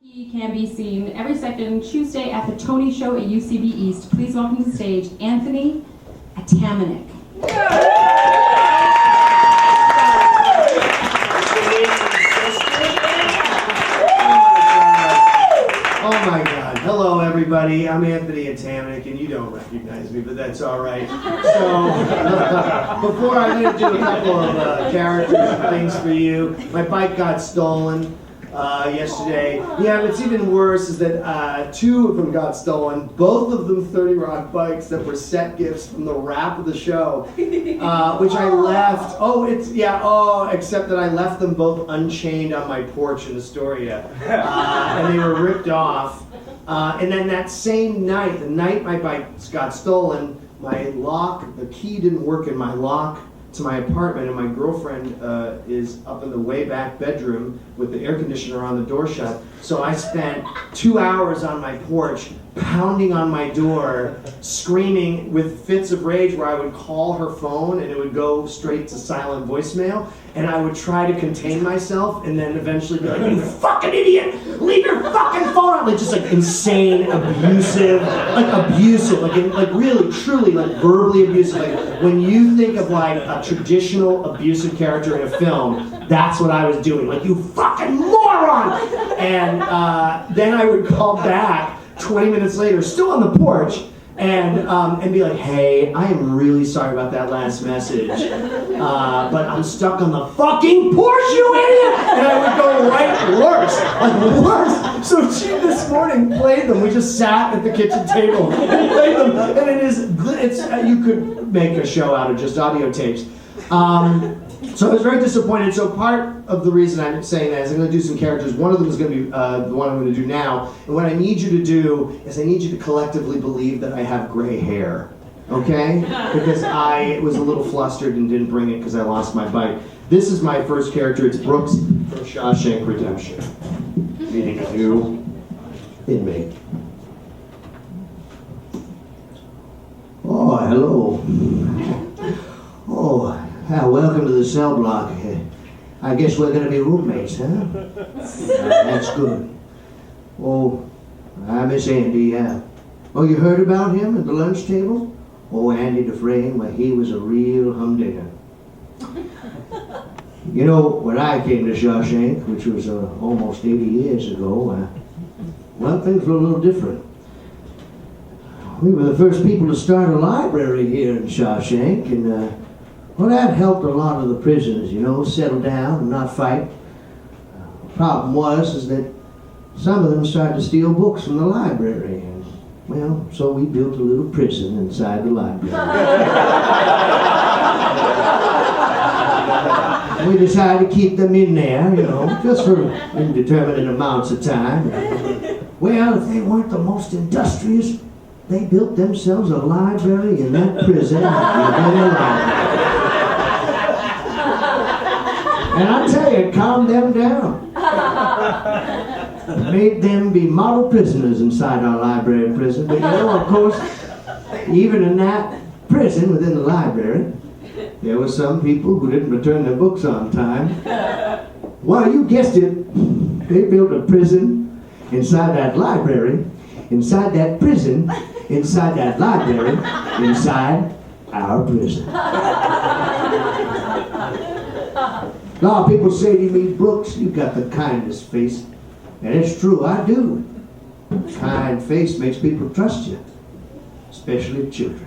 He can be seen every second Tuesday at the Tony Show at UCB East. Please welcome to the stage Anthony Atamanuik. Oh my God. Hello everybody, I'm Anthony Atamanuik, and you don't recognize me, but that's alright. So, before I'm going to do a couple of characters and things for you, my bike got stolen yesterday. Yeah, what's even worse is that two of them got stolen, both of them 30 Rock bikes that were set gifts from the wrap of the show, which I left. Except that I left them both unchained on my porch in Astoria, and they were ripped off. And then that same night, the night my bikes got stolen, my lock, the key didn't work in my lock to my apartment, and my girlfriend is up in the way back bedroom with the air conditioner on the door shut. So I spent 2 hours on my porch pounding on my door, screaming with fits of rage where I would call her phone and it would go straight to silent voicemail, and I would try to contain myself and then eventually be like, "You fucking idiot! Leave your fucking phone on!" Like just like insane, abusive, like really, truly, like verbally abusive. Like when you think of like a traditional abusive character in a film, that's what I was doing. Like, "You fucking moron!" And then I would call back 20 minutes later, still on the porch, and be like, "Hey, I am really sorry about that last message, but I'm stuck on the fucking porch, you idiot!" And I would go right worse. So she this morning played them. We just sat at the kitchen table and played them, and it's you could make a show out of just audio tapes. So I was very disappointed. So part of the reason I'm saying that is I'm going to do some characters. One of them is going to be the one I'm going to do now. And what I need you to do is I need you to collectively believe that I have gray hair. Okay? Because I was a little flustered and didn't bring it because I lost my bike. This is my first character. It's Brooks from Shawshank Redemption, meeting a new inmate. Oh, hello. Oh. Welcome to the cell block. I guess we're going to be roommates, huh? That's good. Oh, I miss Andy, yeah. Oh, you heard about him at the lunch table? Oh, Andy Dufresne, well, he was a real humdinger. You know, when I came to Shawshank, which was almost 80 years ago, well, things were a little different. We were the first people to start a library here in Shawshank, and well, that helped a lot of the prisoners, settle down and not fight. The problem was that some of them started to steal books from the library, and well, so we built a little prison inside the library. We decided to keep them in there, just for indeterminate amounts of time. Well, if they weren't the most industrious, they built themselves a library in that prison. And I tell you, it calmed them down. Made them be model prisoners inside our library and prison. But of course, even in that prison within the library, there were some people who didn't return their books on time. Well, you guessed it. They built a prison inside that library, inside that prison, inside that library, inside our prison. A lot of people say to me, "Brooks, you got the kindest face." And it's true, I do. A kind face makes people trust you, especially children.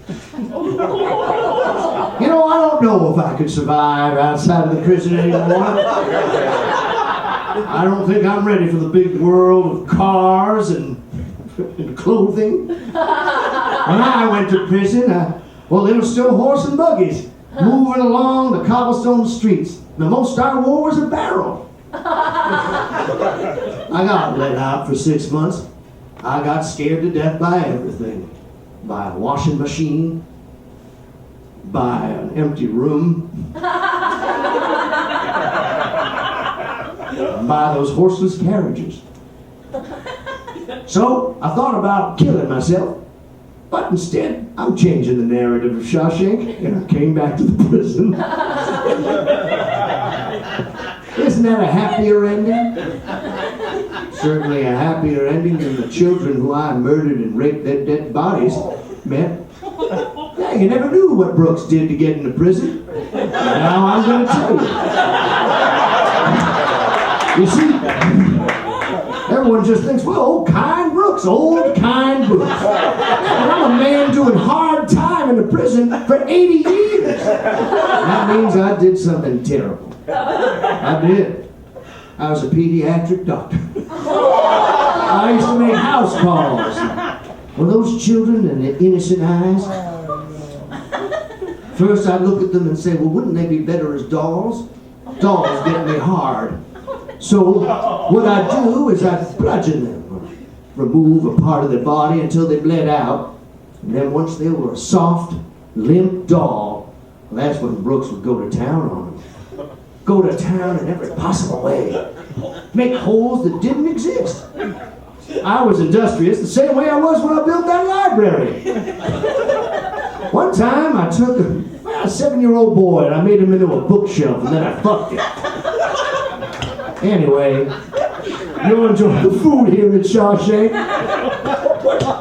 I don't know if I could survive outside of the prison anymore. I don't think I'm ready for the big world of cars and clothing. When I went to prison, there were still horse and buggies moving along the cobblestone streets. The most I wore was a barrel. I got let out for 6 months. I got scared to death by everything. By a washing machine, by an empty room, by those horseless carriages. So I thought about killing myself. But instead, I'm changing the narrative of Shawshank, and I came back to the prison. Isn't that a happier ending? Certainly a happier ending than the children who I murdered and raped their dead bodies met. Yeah, you never knew what Brooks did to get into prison. Now I'm going to tell you. You see, everyone just thinks, well, old kind Brooks, old kind Brooks. And I'm a man doing hard time in the prison for 80 years. That means I did something terrible. I did. I was a pediatric doctor. I used to make house calls. Well, those children and their innocent eyes, first I'd look at them and say, well, wouldn't they be better as dolls? Dolls get me hard. So what I'd do is I'd bludgeon them, remove a part of their body until they bled out, and then once they were a soft, limp doll, well, that's when Brooks would go to town on them. Go to town in every possible way. Make holes that didn't exist. I was industrious the same way I was when I built that library. One time I took a 7-year-old boy and I made him into a bookshelf and then I fucked it. Anyway, you'll enjoy the food here in Shawshank.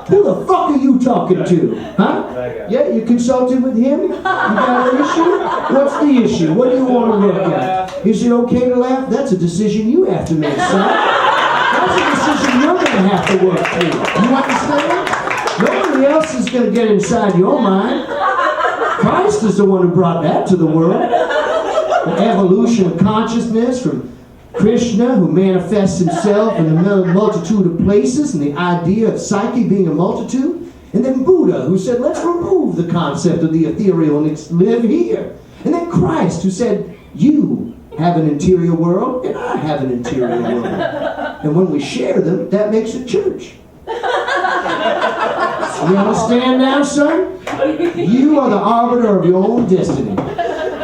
Who the fuck are you talking to? Huh? Yeah, you consulted with him? You got an issue? What's the issue? What do you want to look at? Is it okay to laugh? That's a decision you have to make, son. That's a decision you're going to have to work through. You understand? Nobody else is going to get inside your mind. Christ is the one who brought that to the world. The evolution of consciousness from Krishna, who manifests himself in a multitude of places, and the idea of psyche being a multitude. And then Buddha, who said, let's remove the concept of the ethereal and live here. And then Christ, who said, you have an interior world, and I have an interior world. And when we share them, that makes a church. You understand now, son? You are the arbiter of your own destiny.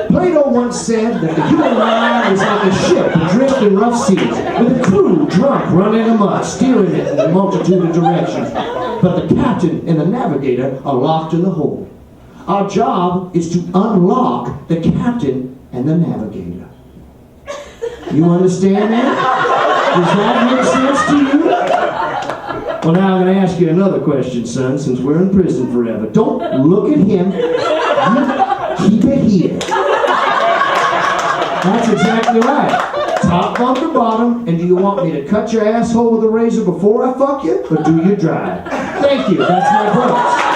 Plato once said that the human mind is like a ship adrift in rough seas, with a crew drunk running amok, steering it in a multitude of directions. But the captain and the navigator are locked in the hold. Our job is to unlock the captain and the navigator. You understand that? Does that make sense to you? Well, now I'm going to ask you another question, son, since we're in prison forever. Don't look at him. You keep it here. That's exactly right. Top bump to bottom, and do you want me to cut your asshole with a razor before I fuck you, or do you dry? Thank you, that's my Brooks.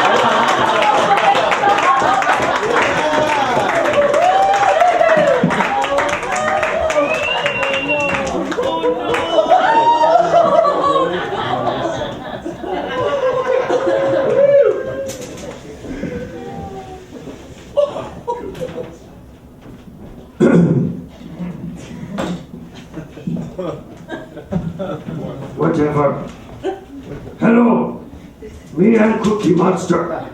Whatever. Hello, me and Cookie Monster.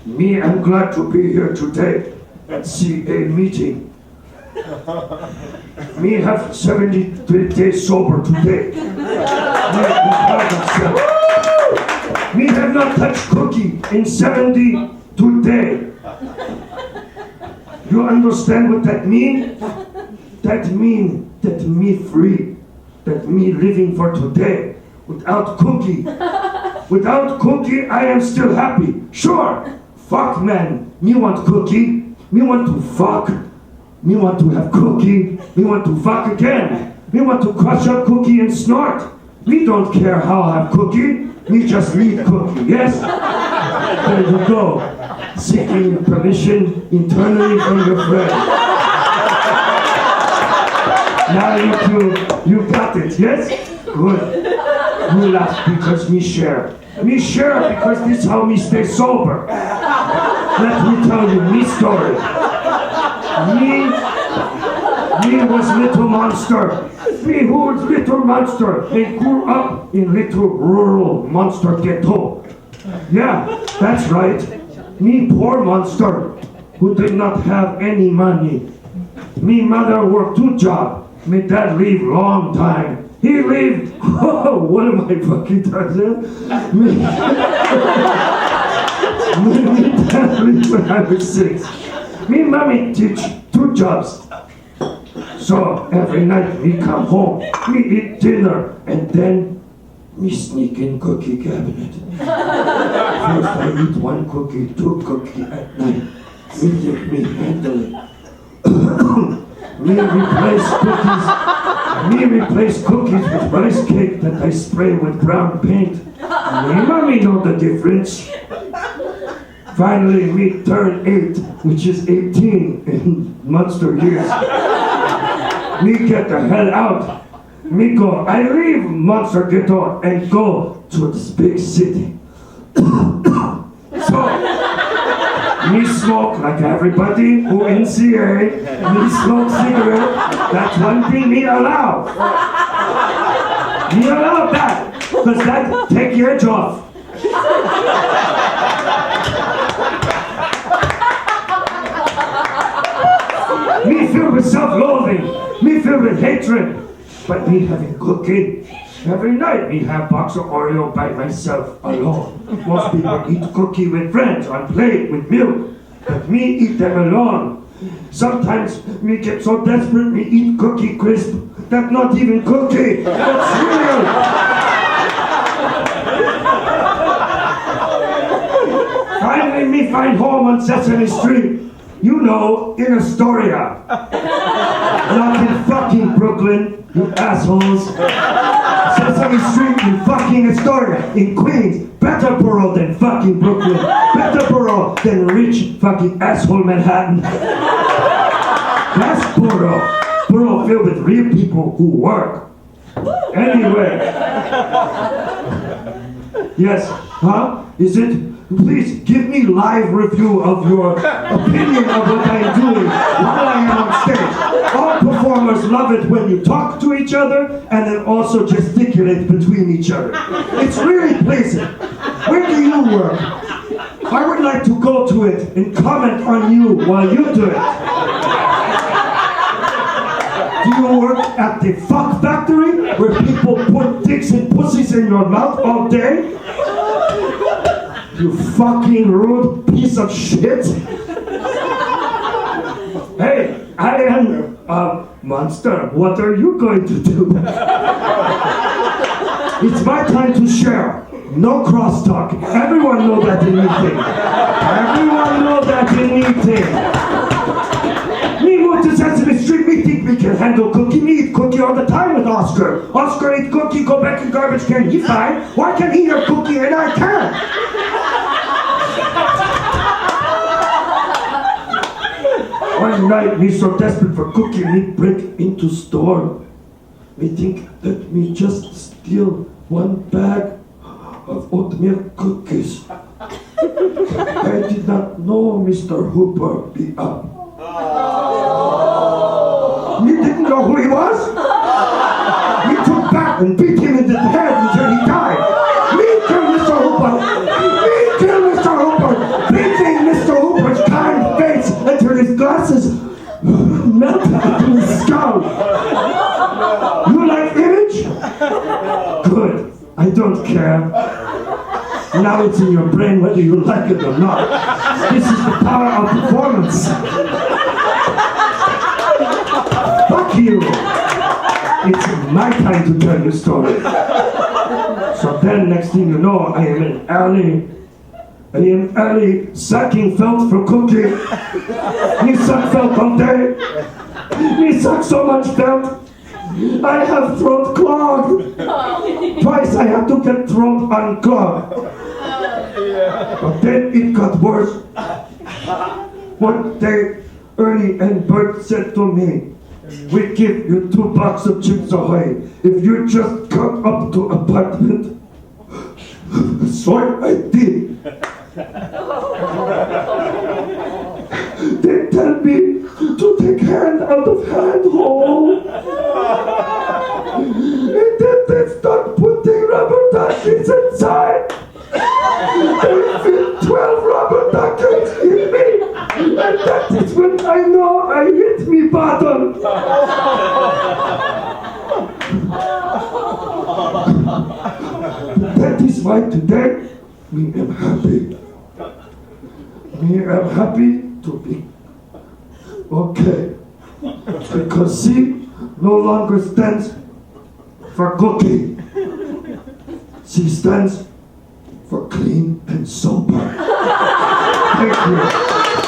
Me, I'm glad to be here today at CA meeting. Me have 73 days sober today. Me have not touched Cookie in 70 today. You understand what that mean? That mean that me free. That me living for today without Cookie. Without Cookie, I am still happy. Sure, fuck man, me want Cookie. Me want to fuck. Me want to have Cookie. Me want to fuck again. Me want to crush up Cookie and snort. Me don't care how I have Cookie. Me just need Cookie, yes? There you go. Seeking permission internally from your friend. Now you got it, yes? Good. Me laugh because me share. Me share because this how me stay sober. Let me tell you me story. Me was little monster. Me who was little monster and grew up in little rural monster ghetto. Yeah, that's right. Me poor monster who did not have any money. Me mother worked 2 jobs. Me dad leave long time. He leave. Oh, what am I fucking talking? Me dad leave when I was 6. Me mommy teach 2 jobs. So every night we come home, we eat dinner, and then we sneak in cookie cabinet. First I eat one cookie, two cookie at night. Me think me handle it. Me replace cookies with rice cake that I spray with brown paint. Me mommy know the difference. Finally, me turn 8, which is 18 in monster years. Me get the hell out. Me go, I leave Monster Ghetto and go to this big city. So, me smoke like everybody who in CA. Me smoke cigarette. That's one thing me allow. Me allow that, because that take your edge off. Me filled with self-loathing. Me filled with hatred. But me having cookie. Every night me have box of Oreo by myself alone. Most people eat cookie with friends on plate with milk. But me eat them alone. Sometimes me get so desperate me eat cookie crisp. That's not even cookie. That's real. Finally me find home on Sesame Street. You know, in Astoria. Not in fucking Brooklyn, you assholes. Sesame Street in fucking Astoria, in Queens. Better borough than fucking Brooklyn. Better borough than rich fucking asshole Manhattan. Best borough. Borough filled with real people who work. Anyway. Yes, huh? Is it? Please give me live review of your opinion of what I am doing while I am on stage. All performers love it when you talk to each other and then also gesticulate between each other. It's really pleasing. Where do you work? I would like to go to it and comment on you while you do it. Do you work at the fuck factory where people put dicks and pussies in your mouth all day? You fucking rude piece of shit! Hey, I am a monster. What are you going to do? It's my time to share. No crosstalk. Everyone know that in meeting. Everyone know that in meeting. Me move to Sesame Street, me think we can handle cookie. Me eat cookie all the time with Oscar. Oscar eat cookie, go back in garbage can. He fine. Why can he eat cookie and I can't? One night, me so desperate for cookie, me break into store. Me think that me just steal one bag of oatmeal cookies. I did not know Mr. Hooper be up. You didn't know who he was? We took back and beat him in the head until he died. Me kill Mr. Hooper. Me kill Mr. Hooper. Beating Mr. Hooper's kind face until his glasses melted into his skull. You like image? Good. I don't care. Now it's in your brain whether you like it or not. This is the power of performance. Fuck you. It's my time to tell you a story. So then, next thing you know, I am in alley sucking felt for cookie. Me suck felt all day. Me suck so much felt. I have throat clogged. Twice I have to get throat unclogged. But then it got worse. One day, Ernie and Bert said to me, "We give you 2 boxes of Chips Ahoy if you just come up to apartment." So I did. They tell me to take hand out of hand hole. And then they start putting rubber duckies inside. They fit 12 rubber duckies in me. And that is when I know I hit me bottom. That is why today we am happy. We am happy to be okay. Because she no longer stands for cookie. She stands for clean and sober. Thank you.